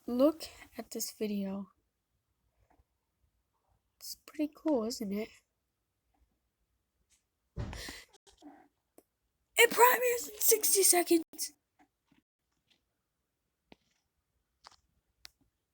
Look at this video. It's pretty cool, isn't it? It premieres in 60 seconds.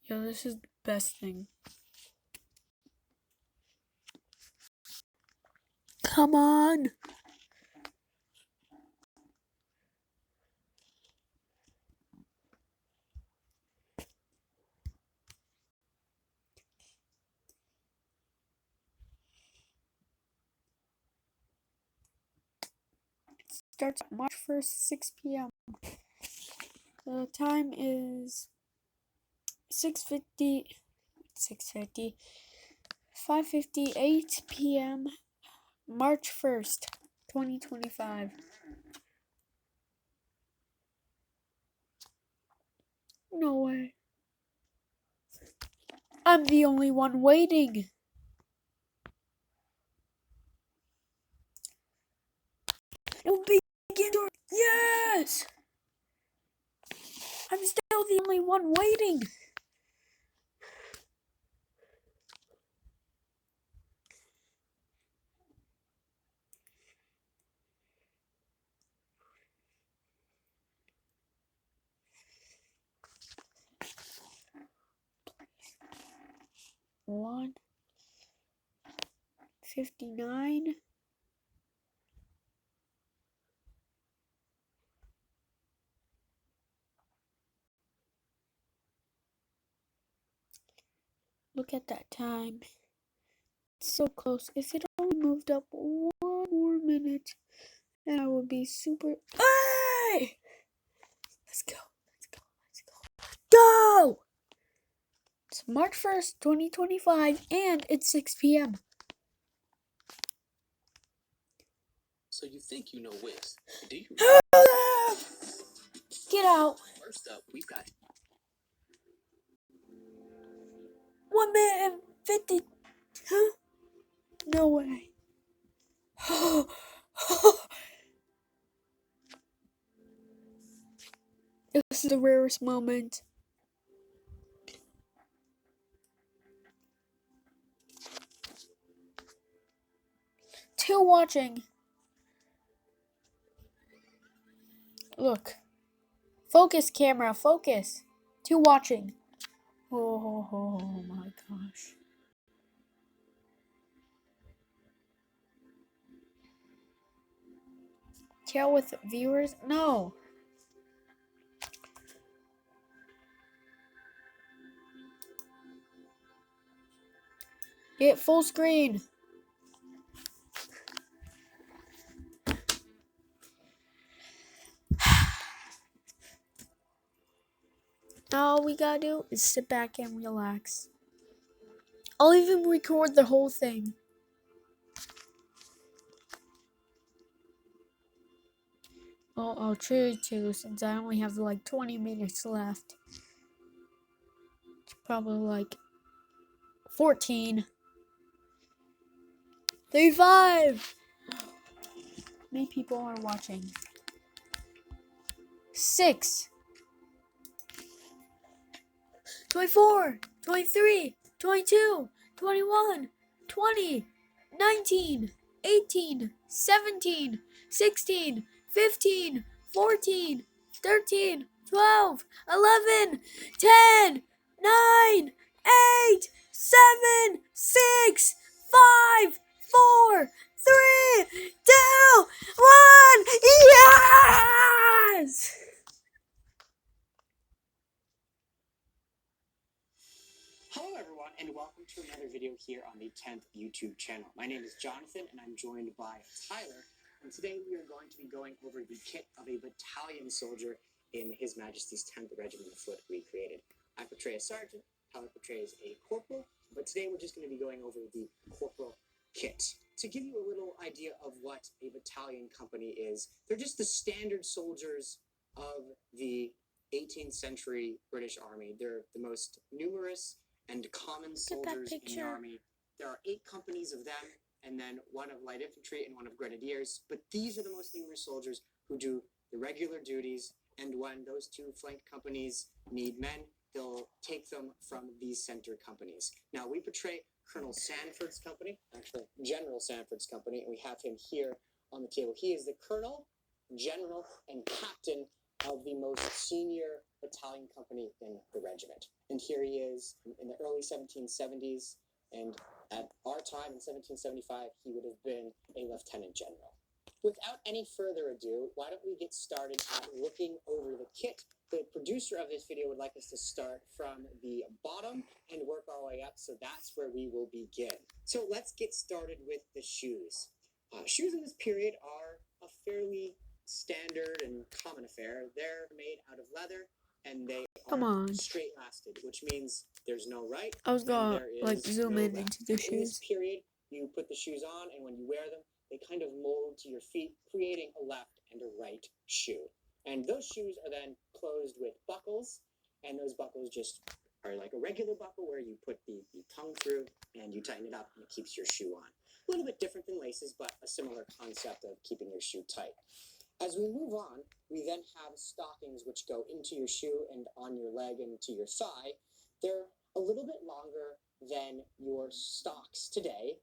Yo, this is the best thing. Come on. Starts March 1st, 6 p.m. The time is 5:58 p.m. March 1st, 2025. No way. I'm the only one waiting. It will begin. Yes! I'm still the only one waiting. One 59. Look at that time. It's so close. If it only moved up 1 more minute, then I would be super. Hey! Let's go. Go! It's March 1st, 2025, and it's 6 p.m. So you think you know Wiz? Do you? Get out. First up, we've got 1 minute and 50. Huh? No way. This is the rarest moment. Two watching. Look. Focus, camera, focus. Two watching. Oh my gosh. Tail with viewers? No. Hit full screen. All we gotta do is sit back and relax. I'll even record the whole thing. Well, I'll try to, since I only have like 20 minutes left. It's probably like 14. 35! Many people are watching. 6. 24, 23, 22, 21, 20, 19, 18, 17, 16, 15, 14, 13, 12, 11, 10, 9, 8, 7, 6, 5, 4, 3, 2, 1. Yes! Hello everyone, and welcome to another video here on the 10th YouTube channel. My name is Jonathan, and I'm joined by Tyler, and today we are going to be going over the kit of a battalion soldier in His Majesty's 10th Regiment of Foot recreated. I portray a sergeant, Tyler portrays a corporal, but today we're just going to be going over the corporal kit. To give you a little idea of what a battalion company is, they're just the standard soldiers of the 18th century British Army. They're the most numerous and common soldiers in the army. There are 8 companies of them, and then one of light infantry and one of grenadiers. But these are the most numerous soldiers who do the regular duties, and when those 2 flank companies need men, they'll take them from these center companies. Now, we portray Colonel Sanford's company, actually General Sanford's company, and we have him here on the table. He is the colonel, general, and captain of the most senior battalion company in the regiment. And here he is in the early 1770s, and at our time in 1775, he would have been a lieutenant general. Without any further ado, why don't we get started at looking over the kit? The producer of this video would like us to start from the bottom and work our way up, so that's where we will begin. So let's get started with the shoes. Shoes in this period are a fairly standard and common affair. They're made out of leather, and they Come are on. straight-lasted, which means there's no right. I was and gonna there like is zoom no in left. into the In this shoes. period, you put the shoes on, and when you wear them, they kind of mold to your feet, creating a left and a right shoe. And those shoes are then closed with buckles, and those buckles just are like a regular buckle where you put the tongue through and you tighten it up and it keeps your shoe on. A little bit different than laces, but a similar concept of keeping your shoe tight. As we move on, we then have stockings which go into your shoe and on your leg and to your thigh. They're a little bit longer than your stocks today,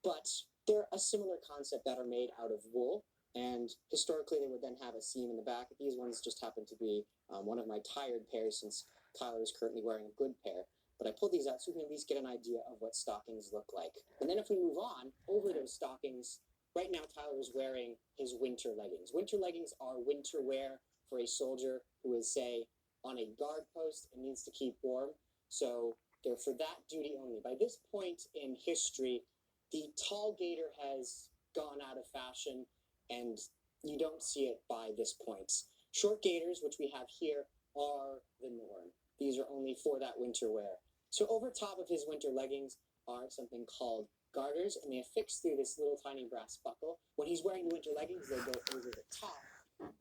but they're a similar concept that are made out of wool. And historically, they would then have a seam in the back. These ones just happen to be one of my tired pairs, since Tyler is currently wearing a good pair. But I pulled these out so we can at least get an idea of what stockings look like. And then if we move on over those stockings, right now Tyler is wearing his winter leggings. Winter leggings are winter wear for a soldier who is, say, on a guard post and needs to keep warm. So they're for that duty only. By this point in history, the tall gaiter has gone out of fashion, and you don't see it by this point. Short gaiters, which we have here, are the norm. These are only for that winter wear. So over top of his winter leggings are something called garters, and they affix through this little tiny brass buckle. When he's wearing the winter leggings, they go over the top.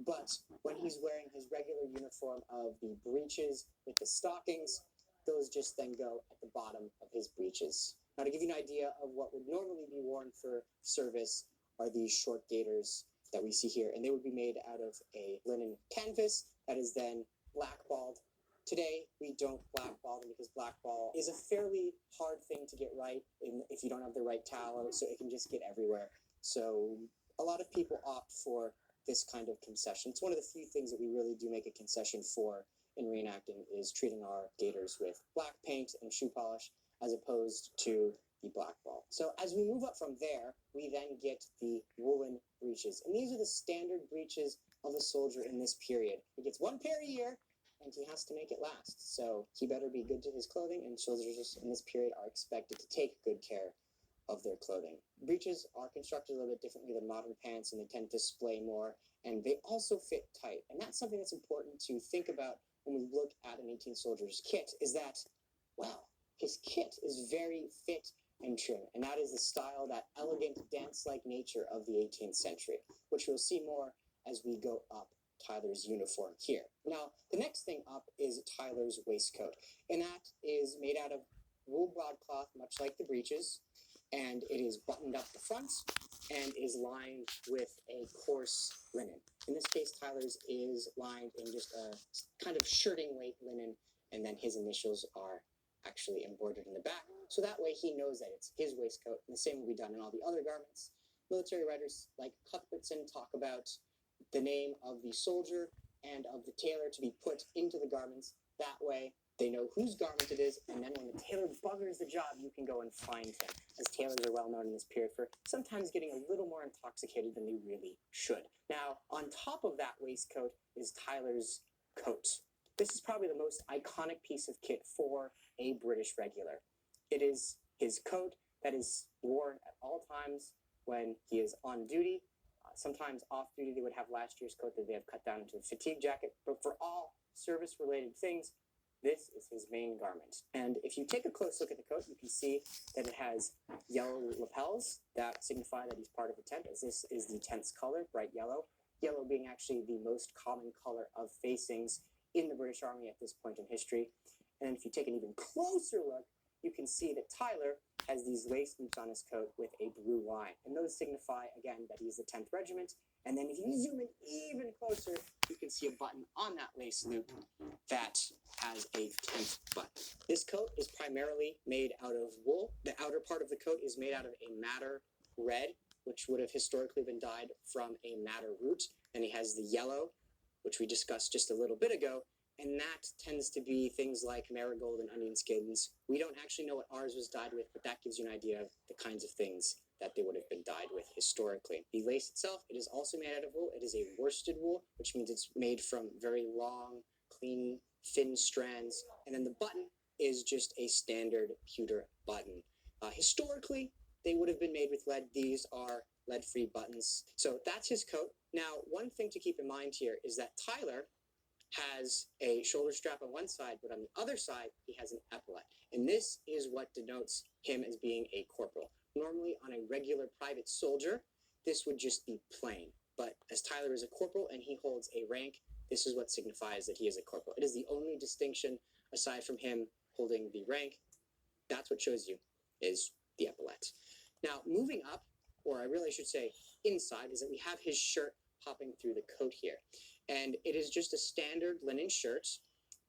But when he's wearing his regular uniform of the breeches with the stockings, those just then go at the bottom of his breeches. Now, to give you an idea of what would normally be worn for service are these short gaiters that we see here, and they would be made out of a linen canvas that is then blackballed. Today, we don't blackball them because blackball is a fairly hard thing to get right if you don't have the right tallow, so it can just get everywhere. So a lot of people opt for this kind of concession. It's one of the few things that we really do make a concession for in reenacting, is treating our gaiters with black paint and shoe polish as opposed to the black ball. So as we move up from there, we then get the woolen breeches. And these are the standard breeches of a soldier in this period. He gets one pair a year, and he has to make it last. So he better be good to his clothing, and soldiers in this period are expected to take good care of their clothing. Breeches are constructed a little bit differently than modern pants, and they tend to splay more, and they also fit tight. And that's something that's important to think about when we look at an 18th soldier's kit, is that, well, his kit is very fit and trim, and that is the style, that elegant, dance-like nature of the 18th century, which we'll see more as we go up Tyler's uniform here. Now, the next thing up is Tyler's waistcoat, and that is made out of wool broadcloth, much like the breeches, and it is buttoned up the front and is lined with a coarse linen. In this case, Tyler's is lined in just a kind of shirting weight linen, and then his initials are actually embroidered in the back, so that way he knows that it's his waistcoat, and the same will be done in all the other garments. Military writers like Cuthbertson talk about the name of the soldier and of the tailor to be put into the garments. That way they know whose garment it is, and then when the tailor buggers the job, you can go and find him, as tailors are well known in this period for sometimes getting a little more intoxicated than they really should. Now, on top of that waistcoat is Tyler's coat. This is probably the most iconic piece of kit for a British regular. It is his coat that is worn at all times when he is on duty. Sometimes off duty, they would have last year's coat that they have cut down into a fatigue jacket. But for all service-related things, this is his main garment. And if you take a close look at the coat, you can see that it has yellow lapels that signify that he's part of the tent, as this is the tent's color, bright yellow. Yellow being actually the most common color of facings in the British Army at this point in history. And if you take an even closer look, you can see that Tyler has these lace loops on his coat with a blue line. And those signify, again, that he's the 10th Regiment And then if you zoom in even closer, you can see a button on that lace loop that has a 10th button. This coat is primarily made out of wool. The outer part of the coat is made out of a madder red, which would have historically been dyed from a madder root. And he has the yellow, which we discussed just a little bit ago, and that tends to be things like marigold and onion skins. We don't actually know what ours was dyed with, but that gives you an idea of the kinds of things that they would have been dyed with historically. The lace itself, it is also made out of wool. It is a worsted wool, which means it's made from very long, clean, thin strands. And then the button is just a standard pewter button. Historically, they would have been made with lead. These are lead-free buttons. So that's his coat. Now, one thing to keep in mind here is that Tyler has a shoulder strap on one side, but on the other side, he has an epaulette. And this is what denotes him as being a corporal. Normally, on a regular private soldier, this would just be plain. But as Tyler is a corporal and he holds a rank, this is what signifies that he is a corporal. It is the only distinction, aside from him holding the rank, that's what shows you, is the epaulette. Now, moving up, or I really should say inside, is that we have his shirt popping through the coat here. And it is just a standard linen shirt,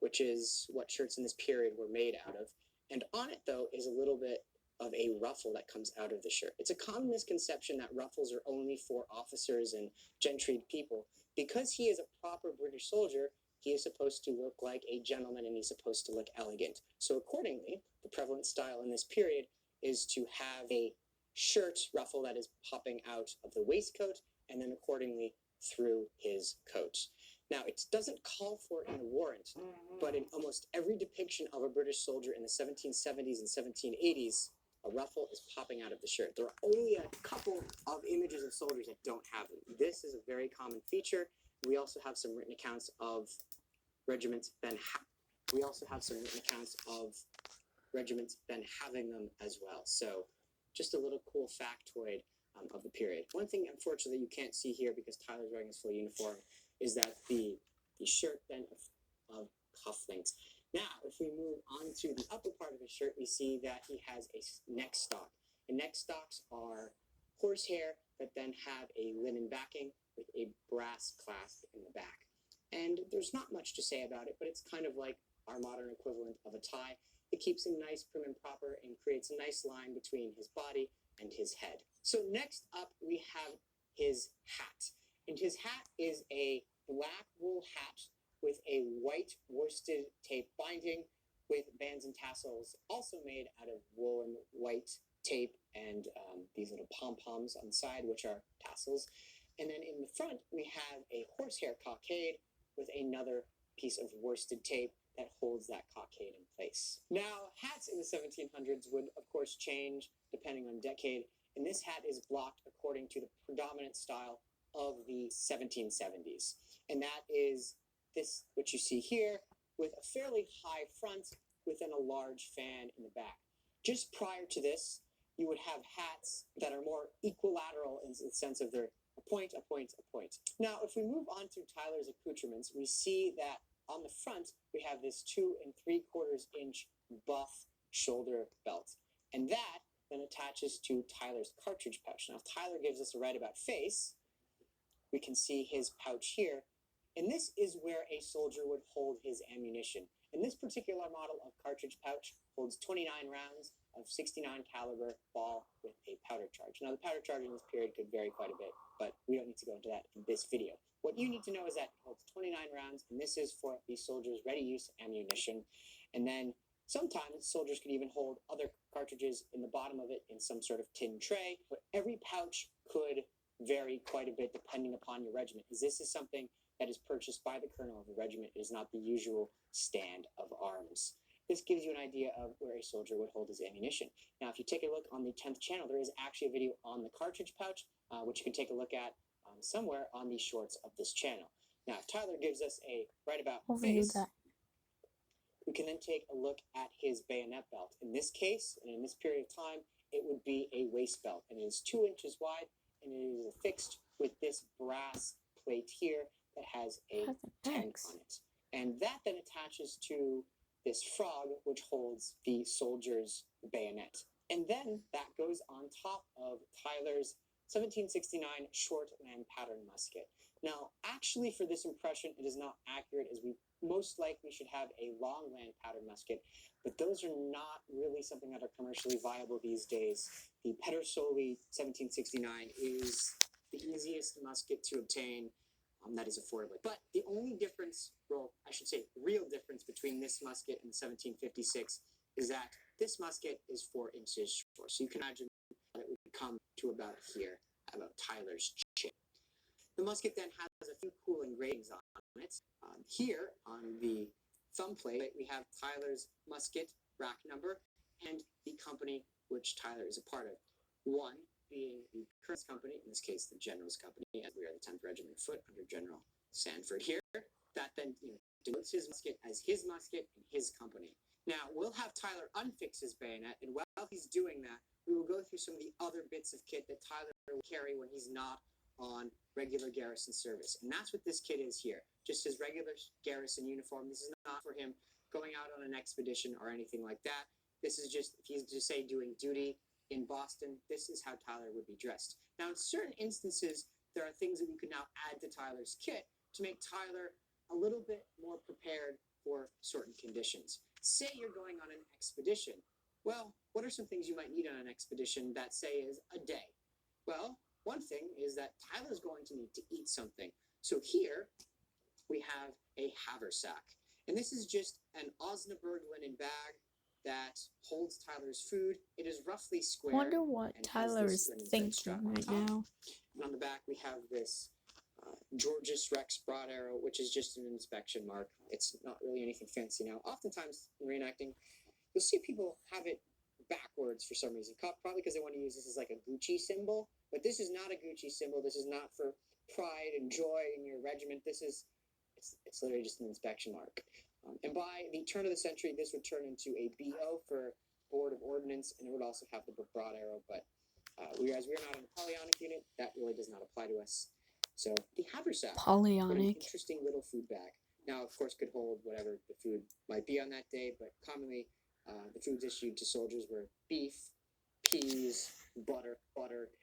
which is what shirts in this period were made out of. And on it, though, is a little bit of a ruffle that comes out of the shirt. It's a common misconception that ruffles are only for officers and gentried people. Because he is a proper British soldier, he is supposed to look like a gentleman and he's supposed to look elegant. So accordingly, the prevalent style in this period is to have a shirt ruffle that is popping out of the waistcoat and then accordingly through his coat. Now, it doesn't call for it in a warrant, but in almost every depiction of a British soldier in the 1770s and 1780s, a ruffle is popping out of the shirt. There are only a couple of images of soldiers that don't have them. This is a very common feature. We also have some written accounts of regiments then having them as well. So just a little cool factoid of the period. One thing, unfortunately, you can't see here because Tyler's wearing his full uniform is that the shirt then of cufflinks. Now, if we move on to the upper part of his shirt, we see that he has a neck stock. And neck stocks are horsehair that then have a linen backing with a brass clasp in the back. And there's not much to say about it, but it's kind of like our modern equivalent of a tie. It keeps him nice, prim, and proper, and creates a nice line between his body and his head. So next up, we have his hat. And his hat is a black wool hat with a white worsted tape binding with bands and tassels, also made out of wool and white tape and these little pom-poms on the side, which are tassels. And then in the front, we have a horsehair cockade with another piece of worsted tape that holds that cockade in place. Now, hats in the 1700s would, of course, change depending on decade, and this hat is blocked according to the predominant style of the 1770s. And that is this, which you see here, with a fairly high front within a large fan in the back. Just prior to this, you would have hats that are more equilateral in the sense of they're a point, a point, a point. Now, if we move on to Tyler's accoutrements, we see that on the front, we have this 2 3/4 inch buff shoulder belt. And that then attaches to Tyler's cartridge pouch. Now, if Tyler gives us a right about face, we can see his pouch here. And this is where a soldier would hold his ammunition. And this particular model of cartridge pouch holds 29 rounds of 69 caliber ball with a powder charge. Now, the powder charge in this period could vary quite a bit, but we don't need to go into that in this video. What you need to know is that it holds 29 rounds, and this is for the soldier's ready use ammunition. And then sometimes soldiers could even hold other cartridges in the bottom of it in some sort of tin tray, but every pouch could vary quite a bit depending upon your regiment, as this is something that is purchased by the colonel of the regiment. It is not the usual stand of arms. This gives you an idea of where a soldier would hold his ammunition. Now, if you take a look on the 10th channel, there is actually a video on the cartridge pouch, which you can take a look at somewhere on the shorts of this channel. Now, if Tyler gives us a right about face, we can then take a look at his bayonet belt. In this case, and in this period of time, it would be a waist belt, and it is 2 inches wide, and it is affixed with this brass plate here that has a 10 on it. And that then attaches to this frog, which holds the soldier's bayonet. And then that goes on top of Tyler's 1769 short land pattern musket. Now, actually, for this impression, it is not accurate, as we most likely should have a long land pattern musket, but those are not really something that are commercially viable these days. The Pedersoli 1769 is the easiest musket to obtain that is affordable. But the only difference, well, I should say real difference between this musket and the 1756 is that this musket is 4 inches short. So you can imagine that it would come to about here, about Tyler's chin. The musket then has a few cool engravings on it. Here on the thumb plate, we have Tyler's musket rack number and the company which Tyler is a part of. One being the Kurtz company, in this case the General's company, as we are the 10th Regiment Foot under General Sanford here. That then denotes his musket as his musket and his company. Now, we'll have Tyler unfix his bayonet, and while he's doing that, we will go through some of the other bits of kit that Tyler will carry when he's not on regular garrison service. And that's what this kit is here, just his regular garrison uniform. This is not for him going out on an expedition or anything like that. This is just, if he's just say doing duty in Boston, this is how Tyler would be dressed. Now, in certain instances, there are things that we could now add to Tyler's kit to make Tyler a little bit more prepared for certain conditions. Say you're going on an expedition. Well, what are some things you might need on an expedition that, say, is a day? Well, one thing is that Tyler's going to need to eat something. So here we have a haversack. And this is just an Osnaburg linen bag that holds Tyler's food. It is roughly square. Wonder what Tyler is thinking right now. And on the back, we have this Georges Rex broad arrow, which is just an inspection mark. It's not really anything fancy now. Oftentimes in reenacting, you'll see people have it backwards for some reason, probably because they want to use this as like a Gucci symbol. But this is not a Gucci symbol. This is not for pride and joy in your regiment. This is, it's literally just an inspection mark. And by the turn of the century, this would turn into a BO for Board of Ordnance, and it would also have the broad arrow. But whereas we're not a Napoleonic unit, that really does not apply to us. So the haversack, Polyonic. an interesting little food bag. Now, of course, could hold whatever the food might be on that day, but commonly the foods issued to soldiers were beef, peas, butter,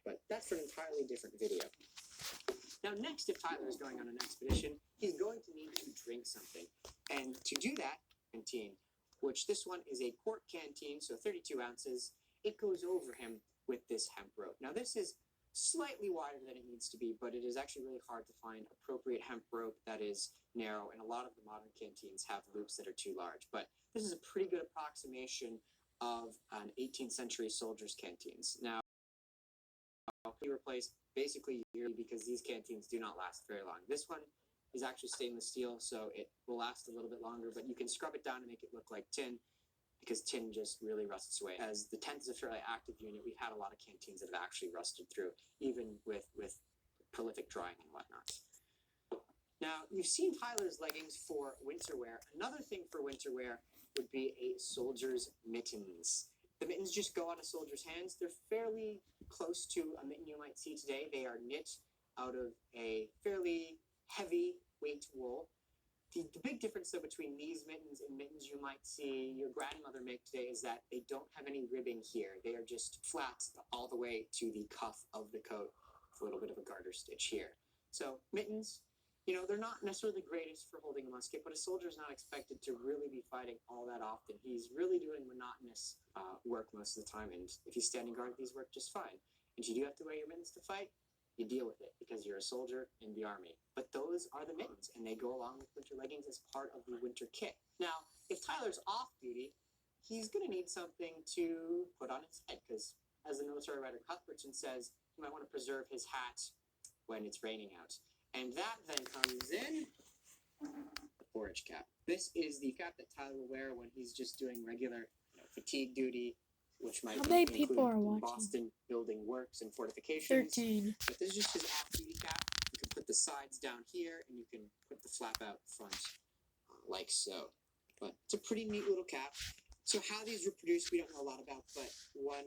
but that's for an entirely different video. Now, next, if Tyler is going on an expedition, he's going to need to drink something. And to do that, canteen, which this one is a quart canteen, so 32 ounces, it goes over him with this hemp rope. Now, this is slightly wider than it needs to be, but it is actually really hard to find appropriate hemp rope that is narrow, and a lot of the modern canteens have loops that are too large. But this is a pretty good approximation of an 18th century soldier's canteens. Now, we replaced basically yearly because these canteens do not last very long. This one is actually stainless steel, so it will last a little bit longer, but you can scrub it down and make it look like tin, because tin just really rusts away. As the 10th is a fairly active unit, we've had a lot of canteens that have actually rusted through, even with prolific drying and whatnot. Now, you've seen Tyler's leggings for winter wear. Another thing for winter wear would be a soldier's mittens. The mittens just go on a soldier's hands. They're fairly close to a mitten you might see today. They are knit out of a fairly heavy weight wool. The big difference, though, between these mittens and mittens you might see your grandmother make today is that they don't have any ribbing here. They are just flat all the way to the cuff of the coat with a little bit of a garter stitch here. So mittens, you know, they're not necessarily the greatest for holding a musket, but a soldier is not expected to really be fighting all that often. He's really doing monotonous work most of the time, and if he's standing guard, these work just fine. And you do have to wear your mittens to fight, you deal with it because you're a soldier in the army. But those are the mittens, and they go along with winter leggings as part of the winter kit. Now, if Tyler's off duty, he's going to need something to put on his head because, as the military writer Cuthbertson says, you might want to preserve his hat when it's raining out. And that then comes in the forage cap. This is the cap that Tyler will wear when he's just doing regular fatigue duty, which might How many include people are watching? Boston building works and fortifications. 13. But this is just his off-duty cap. You can put the sides down here, and you can put the flap out front, like so. But it's a pretty neat little cap. So how these were produced, we don't know a lot about, but one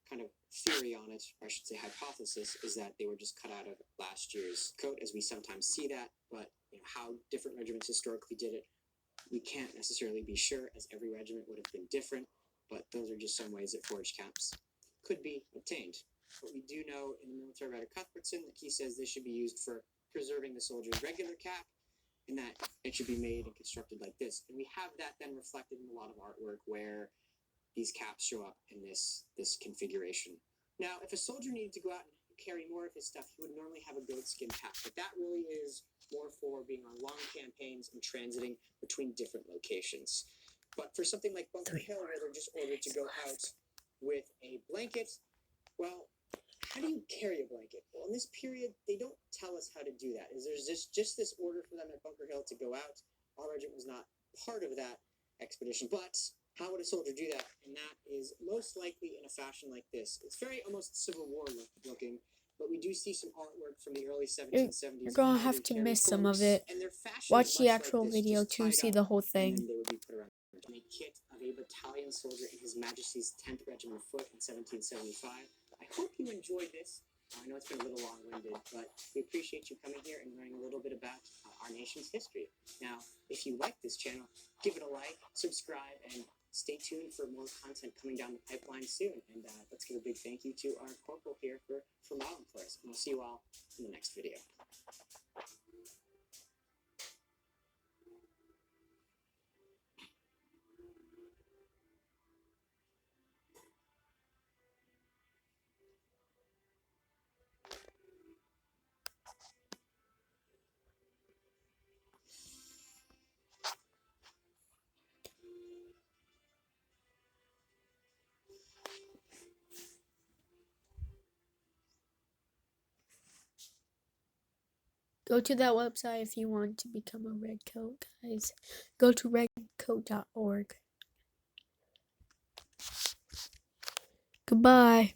kind of theory on it, or I should say hypothesis, is that they were just cut out of last year's coat, as we sometimes see that. But how different regiments historically did it, we can't necessarily be sure, as every regiment would have been different. But those are just some ways that forage caps could be obtained. but we do know in the military writer Cuthbertson that he says this should be used for preserving the soldier's regular cap, and that it should be made and constructed like this. And we have that then reflected in a lot of artwork where these caps show up in this configuration. Now, if a soldier needed to go out and carry more of his stuff, he would normally have a goatskin cap, but that really is more for being on long campaigns and transiting between different locations. But for something like Bunker Hill, where they're just ordered to go out with a blanket, well, how do you carry a blanket? Well, in this period, they don't tell us how to do that. There's just this order for them at Bunker Hill to go out. Our regiment was not part of that expedition, but how would a soldier do that? And that is most likely in a fashion like this. It's very almost Civil War looking, but we do see some artwork from the early 1770s. You're gonna have to miss some of it. Watch the actual video to see the whole thing. And they would be put around a kit of a battalion soldier in His Majesty's 10th Regiment of Foot in 1775. I hope you enjoyed this. I know it's been a little long-winded, but we appreciate you coming here and learning a little bit about our nation's history. Now, if you like this channel, give it a like, subscribe, and stay tuned for more content coming down the pipeline soon. And let's give a big thank you to our corporal here for modeling for us. And we'll see you all in the next video. Go to that website if you want to become a redcoat, guys. Go to redcoat.org. Goodbye.